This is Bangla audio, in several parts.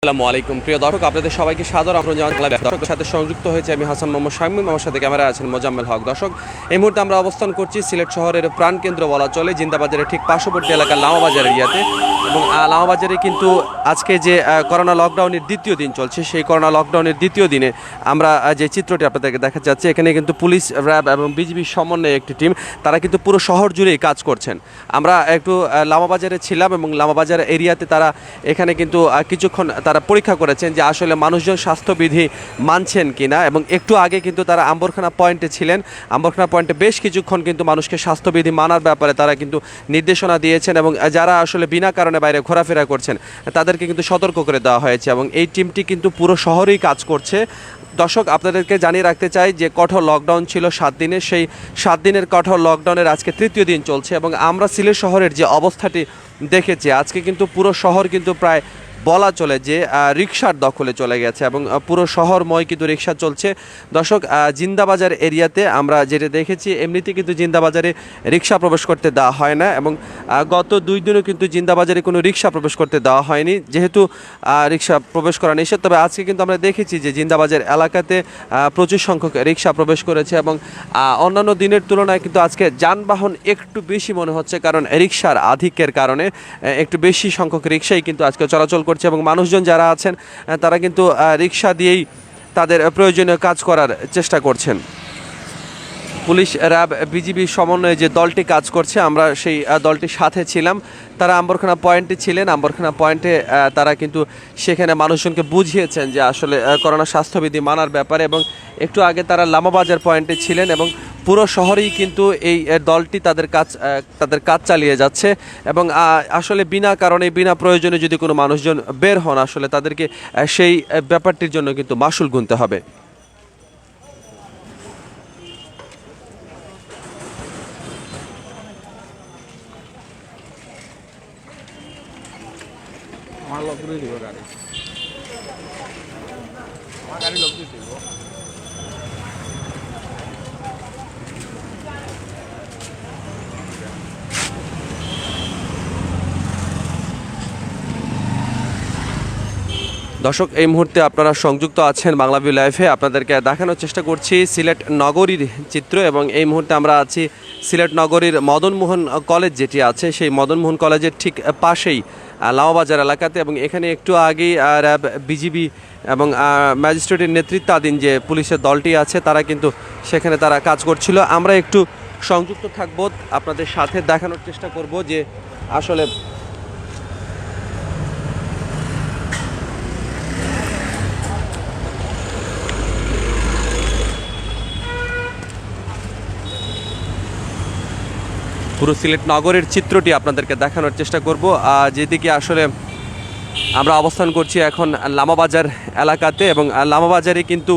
আসসালামু আলাইকুম প্রিয় দর্শক, আপনাদের সবাইকে সাদর আমন্ত্রণ জানাচ্ছি। দর্শকের সাথে সংযুক্ত হয়েছে আমি হাসান মোহাম্মদ শামীম, আমার সাথে ক্যামেরায় আছেন মোজাম্মেল হক। দর্শক, এই মুহূর্তে আমরা অবস্থান করছি সিলেট শহরের প্রাণকেন্দ্র বলা চলে জিন্দাবাজারের ঠিক পার্শ্ববর্তী এলাকা লামাবাজার এরিয়াতে। এবং লামাবাজারে কিন্তু আজকে যে করোনা লকডাউনের দ্বিতীয় দিন চলছে, সেই করোনা লকডাউনের দ্বিতীয় দিনে আমরা যে চিত্রটি আপনাদেরকে দেখা যাচ্ছে, এখানে কিন্তু পুলিশ, র্যাব এবং বিজিবির সমন্বয়ে একটি টিম, তারা কিন্তু পুরো শহর জুড়েই কাজ করছেন। আমরা একটু লামাবাজারে ছিলাম এবং লামাবাজার এরিয়াতে তারা এখানে কিন্তু কিছুক্ষণ তারা পরীক্ষা করেছেন যে আসলে মানুষজন স্বাস্থ্যবিধি মানছেন কিনা। এবং একটু আগে কিন্তু তারা আম্বরখানা পয়েন্টে ছিলেন। আম্বরখানা পয়েন্টে বেশ কিছুক্ষণ কিন্তু মানুষকে স্বাস্থ্যবিধি মানার ব্যাপারে তারা কিন্তু নির্দেশনা দিয়েছেন এবং যারা আসলে বিনা কারণে বাইরে ঘোরাফেরা করছেন তাদেরকে কিন্তু সতর্ক করে দেওয়া হয়েছে। এবং এই টিমটি কিন্তু পুরো শহরেই কাজ করছে। দর্শক, আপনাদেরকে জানিয়ে রাখতে চাই যে কঠোর লকডাউন ছিল 7 দিনের, সেই 7 দিনের কঠোর লকডাউনের আজকে তৃতীয় দিন চলছে। এবং আমরা সিলেট শহরের যে অবস্থাটি দেখেছি, আজকে কিন্তু পুরো শহর কিন্তু প্রায় বলা চলে যে রিকশার দখলে চলে গেছে এবং পুরো শহরময় কিন্তু রিকশা চলছে। দর্শক, জিন্দাবাজার এরিয়াতে আমরা যেটা দেখেছি, এমনিতে কিন্তু জিন্দাবাজারে রিকশা প্রবেশ করতে দেওয়া হয় না এবং গত 2 দিনও কিন্তু জিন্দাবাজারে কোনো রিকশা প্রবেশ করতে দেওয়া হয়নি, যেহেতু রিকশা প্রবেশ করা নিষেধ। তবে আজকে কিন্তু আমরা দেখেছি যে জিন্দাবাজার এলাকাতে প্রচুর সংখ্যক রিকশা প্রবেশ করেছে এবং অন্যান্য দিনের তুলনায় কিন্তু আজকে যানবাহন একটু বেশি মনে হচ্ছে, কারণ রিকশার আধিক্যের কারণে একটু বেশি সংখ্যক রিকশাই কিন্তু আজকে চলাচল করছে এবং মানুষজন যারা আছেন তারা কিন্তু রিকশা দিয়েই তাদের প্রয়োজনীয় কাজ করার চেষ্টা করছেন। পুলিশ, র্যাব, বিজিবি সমন্বয়ে যে দলটি কাজ করছে, আমরা সেই দলটির সাথে ছিলাম। তারা আম্বরখানা পয়েন্টে ছিলেন। আম্বরখানা পয়েন্টে তারা কিন্তু সেখানে মানুষজনকে বুঝিয়েছেন যে আসলে করোনা স্বাস্থ্যবিধি মানার ব্যাপারে। এবং একটু আগে তারা লামাবাজার পয়েন্টে ছিলেন এবং পুরো শহরেই কিন্তু এই দলটি তাদের কাজ চালিয়ে যাচ্ছে। এবং আসলে বিনা কারণে, বিনা প্রয়োজনে যদি কোনো মানুষজন বের হন, আসলে তাদেরকে সেই ব্যাপারটির জন্য কিন্তু মাশুল গুনতে হবে। আমার লোক করে দিব গাড়ি, আমার গাড়ি লোক দিয়ে দিব। দর্শক, এই মুহূর্তে আপনারা সংযুক্ত আছেন বাংলাভিউ লাইভে। আপনাদেরকে দেখানোর চেষ্টা করছি সিলেট নগরীর চিত্র। এবং এই মুহূর্তে আমরা আছি সিলেট নগরীর মদনমোহন কলেজ যেটি আছে, সেই মদনমোহন কলেজের ঠিক পাশেই লামাবাজার এলাকাতে। এবং এখানে একটু আগেই র্যাব, বিজিবি এবং ম্যাজিস্ট্রেটের নেতৃত্বাধীন যে পুলিশের দলটি আছে, তারা কিন্তু সেখানে তারা কাজ করছিল। আমরা একটু সংযুক্ত থাকব, আপনাদের সাথে দেখানোর চেষ্টা করব যে আসলে পুরো সিলেট নগরের চিত্রটি আপনাদেরকে দেখানোর চেষ্টা করব। যেদিকে আসলে আমরা অবস্থান করছি এখন লামাবাজার এলাকাতে। এবং লামাবাজারে কিন্তু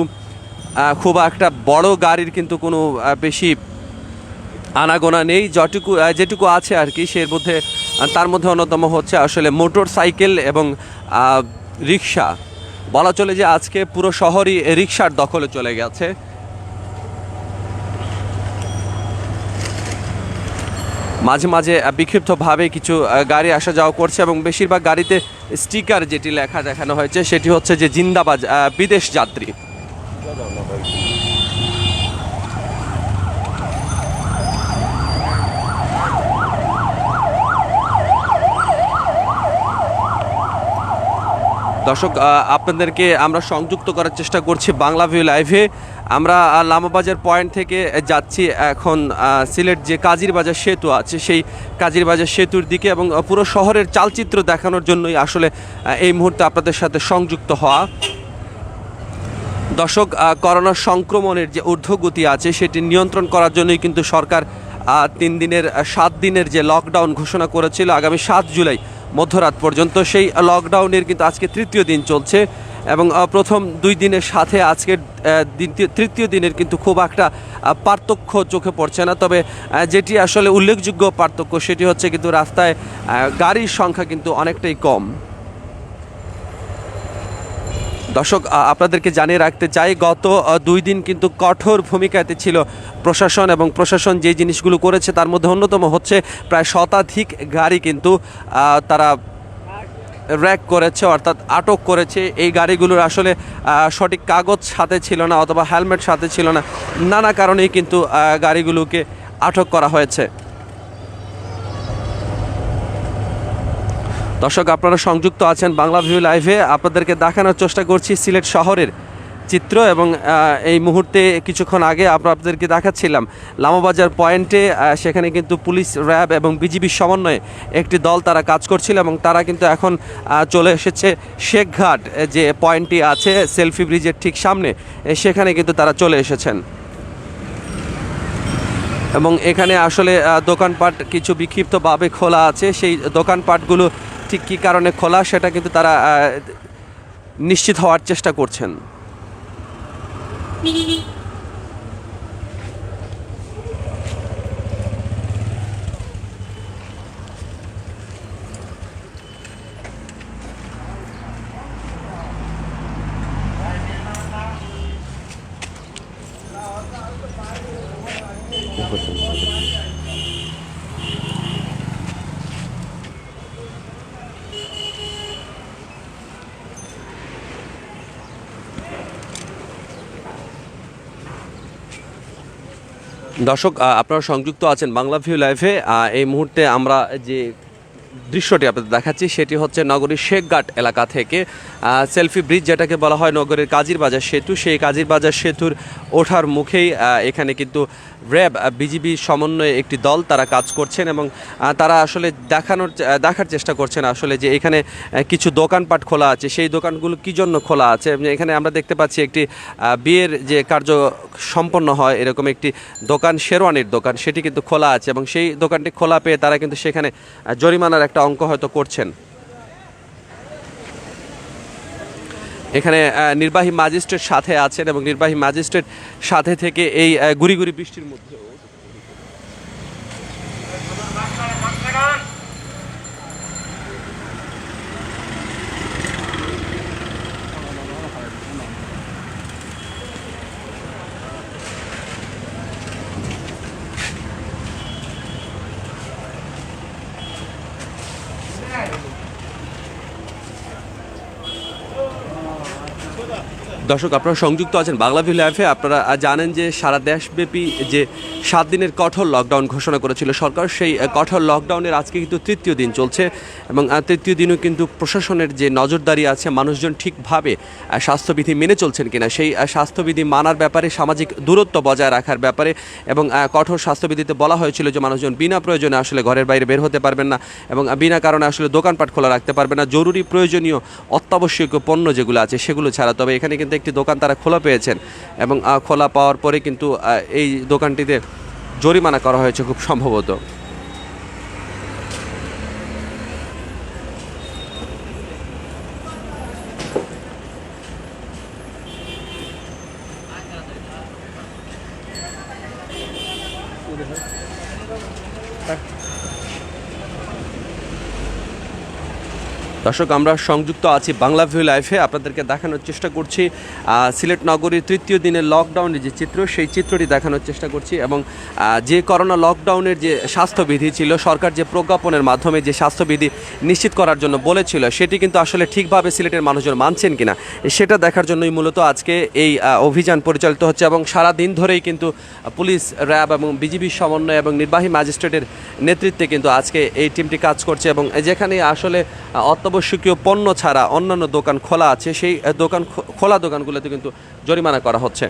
খুব একটা বড় গাড়ির কিন্তু কোনো বেশি আনাগোনা নেই। যেটুকু আছে আর কি, তার মধ্যে অন্যতম হচ্ছে আসলে মোটর সাইকেল এবং রিক্সা। বলা চলে যে আজকে পুরো শহরই রিক্সার দখলে চলে গেছে। মাঝে মাঝে বিক্ষিপ্তভাবে কিছু গাড়ি আসা যাওয়া করছে এবং বেশিরভাগ গাড়িতে স্টিকার যেটি লেখা দেখানো হয়েছে, সেটি হচ্ছে যে জিন্দাবাজ বিদেশ যাত্রী। দর্শক, আপনাদেরকে আমরা সংযুক্ত করার চেষ্টা করছি বাংলাভিউ লাইভে। আমরা লামাবাজার পয়েন্ট থেকে যাচ্ছি এখন সিলেট যে কাজিরবাজার সেতু আছে, সেই কাজিরবাজার সেতুর দিকে। এবং পুরো শহরের চালচিত্র দেখানোর জন্যই আসলে এই মুহূর্তে আপনাদের সাথে সংযুক্ত হওয়া। দর্শক, করোনা সংক্রমণের যে ঊর্ধ্বগতি আছে, সেটি নিয়ন্ত্রণ করার জন্যই কিন্তু সরকার 7 দিনের যে লকডাউন ঘোষণা করেছিল আগামী 7 জুলাই মধ্যরাত পর্যন্ত, সেই লকডাউনের কিন্তু আজকে তৃতীয় দিন চলছে। এবং প্রথম 2 দিনের সাথে আজকের তৃতীয় দিনের কিন্তু খুব একটা পার্থক্য চোখে পড়ছে না। তবে যেটি আসলে উল্লেখযোগ্য পার্থক্য, সেটি হচ্ছে কিন্তু রাস্তায় গাড়ির সংখ্যা কিন্তু অনেকটাই কম। দর্শক, আপনাদেরকে জানিয়ে রাখতে চাই, গত 2 দিন কিন্তু কঠোর ভূমিকাতে ছিল প্রশাসন। এবং প্রশাসন যে জিনিসগুলো করেছে তার মধ্যে অন্যতম হচ্ছে প্রায় শতাধিক গাড়ি কিন্তু তারা র্যাক করেছে, অর্থাৎ আটক করেছে। এই গাড়িগুলোর আসলে সঠিক কাগজ সাথে ছিল না অথবা হেলমেট সাথে ছিল না, নানা কারণেই কিন্তু গাড়িগুলোকে আটক করা হয়েছে। দর্শক, আপনারা সংযুক্ত আছেন বাংলা ভিউ লাইভে। আপনাদেরকে দেখানোর চেষ্টা করছি সিলেট শহরের চিত্র, এবং এই মুহূর্তে কিছুক্ষণ আগে আপনাদেরকে দেখাচ্ছিলাম লামাবাজার পয়েন্টে। সেখানে কিন্তু পুলিশ, র্যাব এবং বিজিবির সমন্বয়ে একটি দল তারা কাজ করছিল, এবং তারা কিন্তু এখন চলে এসেছে শেখঘাট যে পয়েন্টটি আছে সেলফি ব্রিজের ঠিক সামনে, সেখানে কিন্তু তারা চলে এসেছেন। এবং এখানে আসলে দোকানপাট কিছু বিক্ষিপ্তভাবে খোলা আছে। সেই দোকানপাটগুলো ঠিক কী কারণে খোলা সেটা কিন্তু তারা নিশ্চিত হওয়ার চেষ্টা করছেন। দর্শক, আপনারা সংযুক্ত আছেন বাংলা ভিউ লাইভে। এই মুহূর্তে আমরা যে দৃশ্যটি আপনাদের দেখাচ্ছি সেটি হচ্ছে নগরীর শেখঘাট এলাকা থেকে সেলফি ব্রিজ, যেটাকে বলা হয় নগরের কাজীরবাজার সেতু। সেই কাজীরবাজার সেতুর ওঠার মুখেই এখানে কিন্তু র্যাব, বিজিবি সমন্বয়ে একটি দল তারা কাজ করছেন, এবং তারা আসলে দেখার চেষ্টা করছেন আসলে যে এখানে কিছু দোকানপাট খোলা আছে, সেই দোকানগুলো কী জন্য খোলা আছে। এখানে আমরা দেখতে পাচ্ছি একটি বিয়ের যে কার্য সম্পন্ন হয় এরকম একটি দোকান, শেরওয়ানির দোকান, সেটি কিন্তু খোলা আছে, এবং সেই দোকানটি খোলা পেয়ে তারা কিন্তু সেখানে জরিমানার একটা অঙ্ক হয়তো করছেন। এখানে নির্বাহী ম্যাজিস্ট্রেট সাথে আছেন, এবং নির্বাহী ম্যাজিস্ট্রেট সাথে থেকে এই গুড়ি গুড়ি বৃষ্টির মধ্যেও দর্শক, আপনারা সংযুক্ত আছেন বাংলা ভিউ লাইভে। আপনারা জানেন যে সারা দেশব্যাপী যে 7 দিনের কঠোর লকডাউন ঘোষণা করেছিল সরকার, সেই কঠোর লকডাউনের আজকে কিন্তু তৃতীয় দিন চলছে, এবং তৃতীয় দিনও কিন্তু প্রশাসনের যে নজরদারি আছে, মানুষজন ঠিকভাবে স্বাস্থ্যবিধি মেনে চলছেন কিনা, সেই স্বাস্থ্যবিধি মানার ব্যাপারে, সামাজিক দূরত্ব বজায় রাখার ব্যাপারে, এবং কঠোর স্বাস্থ্যবিধিতে বলা হয়েছিল যে মানুষজন বিনা প্রয়োজনে আসলে ঘরের বাইরে বের হতে পারবেন না, এবং বিনা কারণে আসলে দোকানপাট খোলা রাখতে পারবেন না, জরুরি প্রয়োজনীয় অত্যাবশ্যকীয় পণ্য যেগুলো আছে সেগুলো ছাড়া। তবে এখানে কিন্তু একটি দোকান তারা খোলা পেয়েছেন, এবং খোলা পাওয়ার পরে কিন্তু এই দোকানটিতে জরিমানা করা হয়েছে খুব সম্ভবত। দর্শক, আমরা সংযুক্ত আছি বাংলা ভিউ লাইভে। আপনাদেরকে দেখানোর চেষ্টা করছি সিলেট নগরীর তৃতীয় দিনের লকডাউনের যে চিত্র, সেই চিত্রটি দেখানোর চেষ্টা করছি, এবং যে করোনা লকডাউনের যে স্বাস্থ্যবিধি ছিল, সরকার যে প্রজ্ঞাপনের মাধ্যমে যে স্বাস্থ্যবিধি নিশ্চিত করার জন্য বলেছিল, সেটি কিন্তু আসলে ঠিকভাবে সিলেটের মানুষজন মানছেন কিনা সেটা দেখার জন্যই মূলত আজকে এই অভিযান পরিচালিত হচ্ছে। এবং সারা দিন ধরেই কিন্তু পুলিশ, র্যাব এবং বিজিবির সমন্বয় এবং নির্বাহী ম্যাজিস্ট্রেটের নেতৃত্বে কিন্তু আজকে এই টিমটি কাজ করছে, এবং যেখানে আসলে অত্যাবশ্যকীয় পণ্য ছাড়া অন্যান্য দোকান খোলা আছে, সেই খোলা দোকানগুলোতে কিন্তু জরিমানা করা হচ্ছে।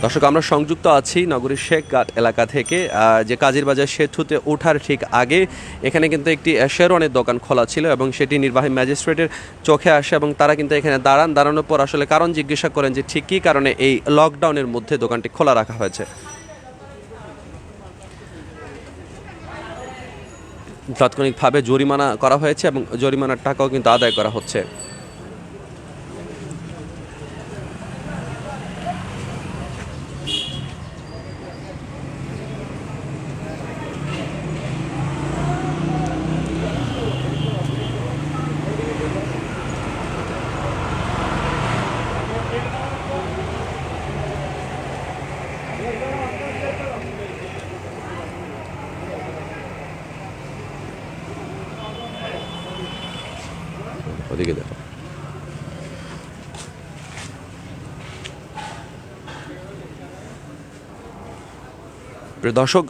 দর্শক, আমরা সংযুক্ত আছি নগরীর শেখঘাট এলাকা থেকে, যে কাজীরবাজার সেতুতে ওঠার ঠিক আগে এখানে কিন্তু একটি শেরওয়ানির দোকান খোলা ছিল, এবং সেটি নির্বাহী ম্যাজিস্ট্রেটের চোখে আসে, এবং তারা কিন্তু এখানে দাঁড়ানোর পর আসলে কারণ জিজ্ঞাসা করেন যে ঠিক কী কারণে এই লকডাউনের মধ্যে দোকানটি খোলা রাখা হয়েছে। তাৎক্ষণিকভাবে জরিমানা করা হয়েছে এবং জরিমানার টাকাও কিন্তু আদায় করা হচ্ছে। ওদিকে দেখো। প্রিয় দর্শক,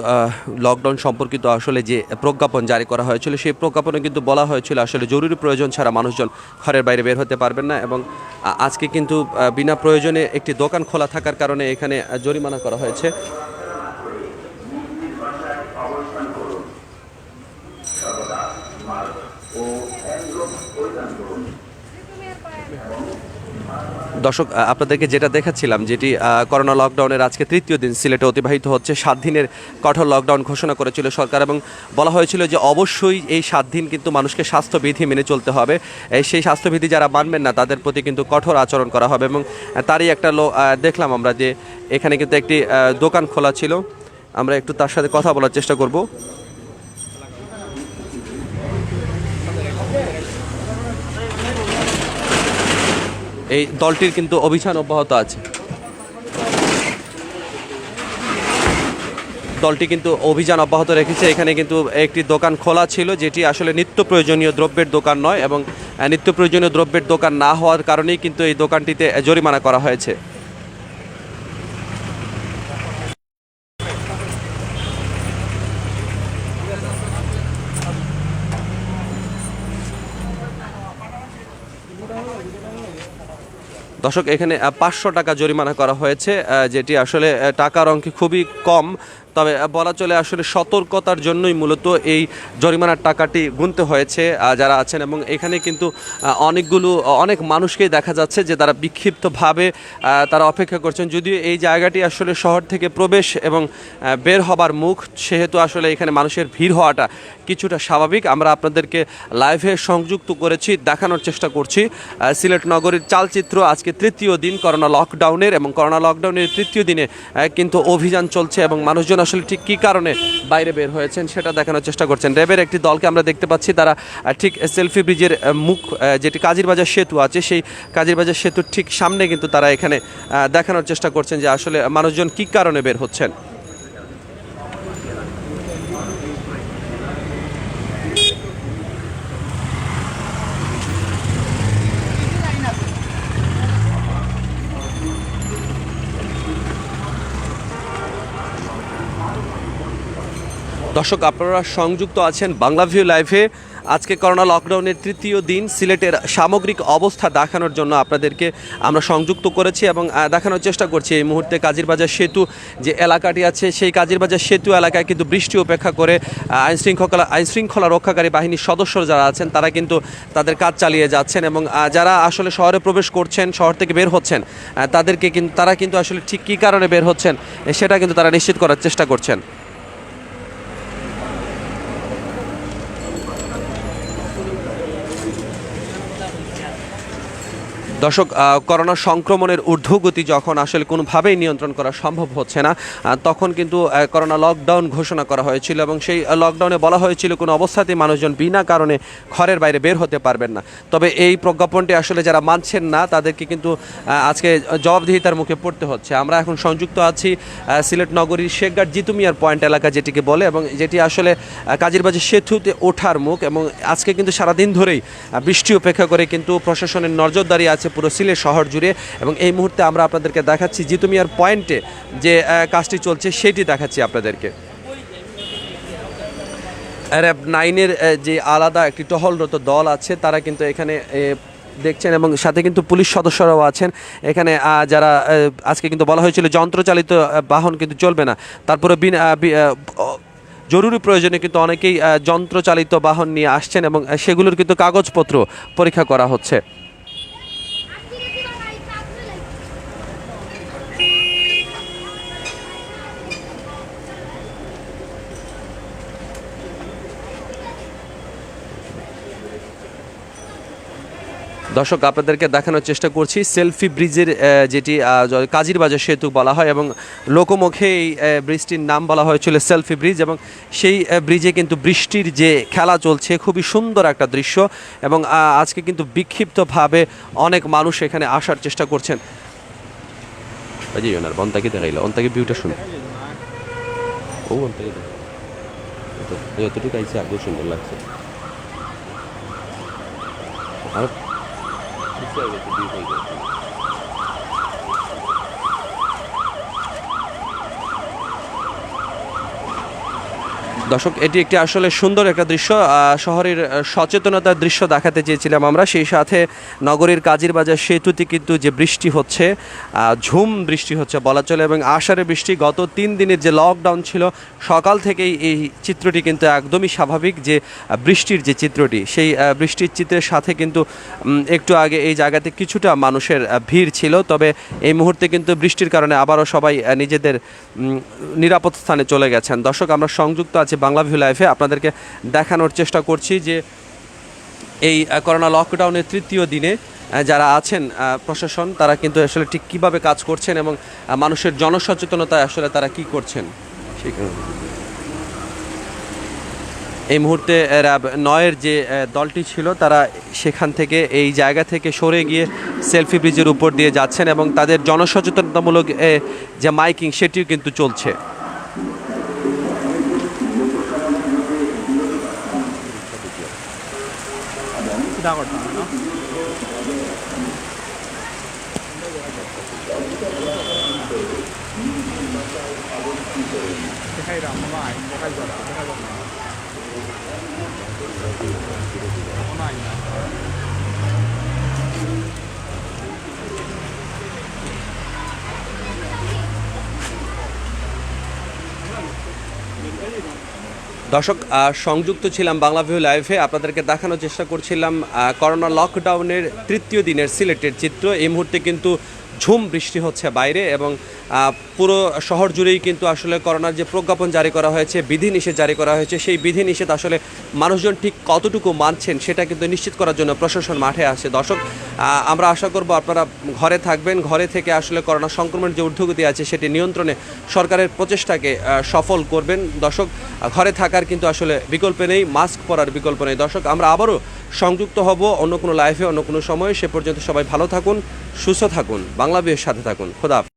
লকডাউন সম্পর্কিত আসলে যে প্রজ্ঞাপন জারি করা হয়েছিল সেই প্রজ্ঞাপনে কিন্তু বলা হয়েছিল আসলে জরুরি প্রয়োজন ছাড়া মানুষজন ঘরের বাইরে বের হতে পারবেন না, এবং আজকে কিন্তু বিনা প্রয়োজনে একটি দোকান খোলা থাকার কারণে এখানে জরিমানা করা হয়েছে। দর্শক, আপনাদেরকে যেটা দেখাচ্ছিলাম, যেটি করোনা লকডাউনের আজকে তৃতীয় দিন সিলেটে অতিবাহিত হচ্ছে। 7 দিনের কঠোর লকডাউন ঘোষণা করেছিল সরকার, এবং বলা হয়েছিল যে অবশ্যই এই 7 দিন কিন্তু মানুষকে স্বাস্থ্যবিধি মেনে চলতে হবে। সেই স্বাস্থ্যবিধি যারা মানবেন না তাদের প্রতি কিন্তু কঠোর আচরণ করা হবে, এবং তারই একটা দেখলাম আমরা যে এখানে কিন্তু একটি দোকান খোলা ছিল। আমরা একটু তার সাথে কথা বলার চেষ্টা করব। এই দলটির কিন্তু অভিযান অব্যাহত আছে। দলটি কিন্তু অভিযান অব্যাহত রেখেছে। এখানে কিন্তু একটি দোকান খোলা ছিল, যেটি আসলে নিত্য প্রয়োজনীয় দ্রব্যের দোকান নয়, এবং নিত্য প্রয়োজনীয় দ্রব্যের দোকান না হওয়ার কারণেই কিন্তু এই দোকানটিতে জরিমানা করা হয়েছে। দর্শক, এখানে 500 টাকা জরিমানা করা হয়েছে, যেটি আসলে টাকার অঙ্কে খুবই কম। তবে বলা চলে আসলে সতর্কতার জন্যই মূলত এই জরিমানার টাকাটি গুনতে হয়েছে যারা আছেন, এবং এখানে কিন্তু অনেক মানুষকেই দেখা যাচ্ছে যে তারা বিক্ষিপ্তভাবে তারা অপেক্ষা করছেন। যদিও এই জায়গাটি আসলে শহর থেকে প্রবেশ এবং বের হবার মুখ, সেহেতু আসলে এখানে মানুষের ভিড় হওয়াটা কিছুটা স্বাভাবিক। আমরা আপনাদেরকে লাইভে সংযুক্ত করেছি, দেখানোর চেষ্টা করছি সিলেট নগরীর চালচিত্র। আজকে তৃতীয় দিন করোনা লকডাউনের, এবং করোনা লকডাউনের তৃতীয় দিনে কিন্তু অভিযান চলছে, এবং মানুষজন আসলে ঠিক কী কারণে বাইরে বের হয়েছেন সেটা দেখানোর চেষ্টা করছেন। র্যাবের একটি দলকে আমরা দেখতে পাচ্ছি, তারা ঠিক সেলফি ব্রিজের মুখ, যেটি কাজীরবাজার সেতু আছে, সেই কাজীরবাজার সেতুর ঠিক সামনে কিন্তু তারা এখানে দেখানোর চেষ্টা করছেন যে আসলে মানুষজন কী কারণে বের হচ্ছেন। দর্শক, আপনারা সংযুক্ত আছেন বাংলাভিউ লাইভে। আজকে করোনা লকডাউনের তৃতীয় দিন সিলেটের সামগ্রিক অবস্থা দেখানোর জন্য আপনাদেরকে আমরা সংযুক্ত করেছি, এবং দেখানোর চেষ্টা করছি এই মুহূর্তে কাজীরবাজার সেতু যে এলাকাটি আছে, সেই কাজীরবাজার সেতু এলাকায় কিন্তু বৃষ্টি উপেক্ষা করে আইনশৃঙ্খলা রক্ষাকারী বাহিনীর সদস্য যারা আছেন তারা কিন্তু তাদের কাজ চালিয়ে যাচ্ছেন, এবং যারা আসলে শহরে প্রবেশ করছেন, শহর থেকে বের হচ্ছেন, তারা কিন্তু আসলে ঠিক কী কারণে বের হচ্ছেন সেটা কিন্তু তারা নিশ্চিত করার চেষ্টা করছেন। দর্শক, করোনা সংক্রমণের ঊর্ধ্বগতি যখন আসলে কোনোভাবেই নিয়ন্ত্রণ করা সম্ভব হচ্ছে না, তখন কিন্তু করোনা লকডাউন ঘোষণা করা হয়েছিল, এবং সেই লকডাউনে বলা হয়েছিল কোনো অবস্থাতেই মানুষজন বিনা কারণে ঘরের বাইরে বের হতে পারবেন না। তবে এই প্রজ্ঞাপনটি আসলে যারা মানছেন না তাদেরকে কিন্তু আজকে জবাবদিহিতার মুখে পড়তে হচ্ছে। আমরা এখন সংযুক্ত আছি সিলেট নগরীর শেখঘাট জিতু মিয়ার পয়েন্ট এলাকা, যেটিকে বলে, এবং যেটি আসলে কাজীরবাজার সেতুতে ওঠার মুখ, এবং আজকে কিন্তু সারাদিন ধরেই বৃষ্টি উপেক্ষা করে কিন্তু প্রশাসনের নজরদারি আছে পুরো সিলেট শহর জুড়ে, এবং এই মুহূর্তে আমরা আপনাদেরকে দেখাচ্ছি জিতু মিয়ার পয়েন্টে যে কাজটি চলছে সেটি দেখাচ্ছি আপনাদেরকে। র্যাব 9-এর যে আলাদা একটি টহলরত দল আছে তারা কিন্তু এখানে দেখছেন, এবং সাথে কিন্তু পুলিশ সদস্যরাও আছেন এখানে, যারা আজকে কিন্তু বলা হয়েছিল যন্ত্রচালিত বাহন কিন্তু চলবে না। তারপরে জরুরি প্রয়োজনে কিন্তু অনেকেই যন্ত্রচালিত বাহন নিয়ে আসছেন, এবং সেগুলোর কিন্তু কাগজপত্র পরীক্ষা করা হচ্ছে। দর্শক আপনাদেরকে দেখানোর চেষ্টা করছি সেলফি ব্রিজের যেটি কাজিরবাজার সেতু বলা হয় এবং লোকমুখে এই ব্রিজটির নাম বলা হয়েছিল সেলফি ব্রিজ এবং সেই ব্রিজে কিন্তু বৃষ্টির যে খেলা চলছে খুবই সুন্দর একটা দৃশ্য এবং আজকে কিন্তু বিক্ষিপ্তভাবে অনেক মানুষ এখানে আসার চেষ্টা করছেন। জি ওনার অন্তাকে দেখাইলো অন্তাকে ভিউটা শুনে ও অন্তাকে যতটুকু আইসি আগেও সুন্দর লাগছে আর দর্শক এটি একটি আসলে সুন্দর একটা দৃশ্য শহরের সচেতনতার দৃশ্য দেখাতে চেয়েছিলাম আমরা সেই সাথে নগরীর কাজিরবাজার সেতুতে কিন্তু যে বৃষ্টি হচ্ছে ঝুম বৃষ্টি হচ্ছে বলা চলে এবং আষাঢ়ে বৃষ্টি গত 3 দিনের যে লকডাউন ছিল সকাল থেকেই এই চিত্রটি কিন্তু একদমই স্বাভাবিক যে বৃষ্টির যে চিত্রটি সেই বৃষ্টির চিত্রের সাথে কিন্তু একটু আগে এই জায়গাতে কিছুটা মানুষের ভিড় ছিল তবে এই মুহূর্তে কিন্তু বৃষ্টির কারণে আবারও সবাই নিজেদের নিরাপদ স্থানে চলে গেছেন। দর্শক আমরা সংযুক্ত আছি বাংলাভিউ লাইভে আপনাদেরকে দেখানোর চেষ্টা করছি যে এই করোনা লকডাউনের 3য় দিনে যারা আছেন প্রশাসন তারা কিন্তু আসলে ঠিক কীভাবে কাজ করছেন এবং মানুষের জনসচেতনতায় আসলে তারা কি করছেন এই মুহূর্তে র্যাব 9-এর যে দলটি ছিল তারা সেখান থেকে এই জায়গা থেকে সরে গিয়ে সেলফি ব্রিজের উপর দিয়ে যাচ্ছেন এবং তাদের জনসচেতনতামূলক যে মাইকিং সেটিও কিন্তু চলছে। দর্শক সংযুক্ত ছিলাম বাংলাভিউ লাইভে আপনাদেরকে দেখানোর চেষ্টা করছিলাম করোনা লকডাউনের 3য় দিনের সিলেটের চিত্র। এই মুহূর্তে কিন্তু ঝুম বৃষ্টি হচ্ছে বাইরে এবং পুরো শহর জুড়েই কিন্তু আসলে করোনার যে প্রজ্ঞাপন জারি করা হয়েছে বিধিনিষেধ জারি করা হয়েছে সেই বিধিনিষেধ আসলে মানুষজন ঠিক কতটুকু মানছেন সেটা কিন্তু নিশ্চিত করার জন্য প্রশাসন মাঠে আসে। দর্শক আমরা আশা করব আপনারা ঘরে থাকবেন, ঘরে থেকে আসলে করোনা সংক্রমণের যে ঊর্ধ্বগতি আছে সেটি নিয়ন্ত্রণে সরকারের প্রচেষ্টাকে সফল করবেন। দর্শক ঘরে থাকার কিন্তু আসলে বিকল্প নেই, মাস্ক পরার বিকল্প নেই। দর্শক আমরা আবারও সংযুক্ত হব অন্য কোনো লাইভে অন্য কোনো সময়ে, সে পর্যন্ত সবাই ভালো থাকুন, সুস্থ থাকুন, বাংলাভিউর সাথে থাকুন। খোদা।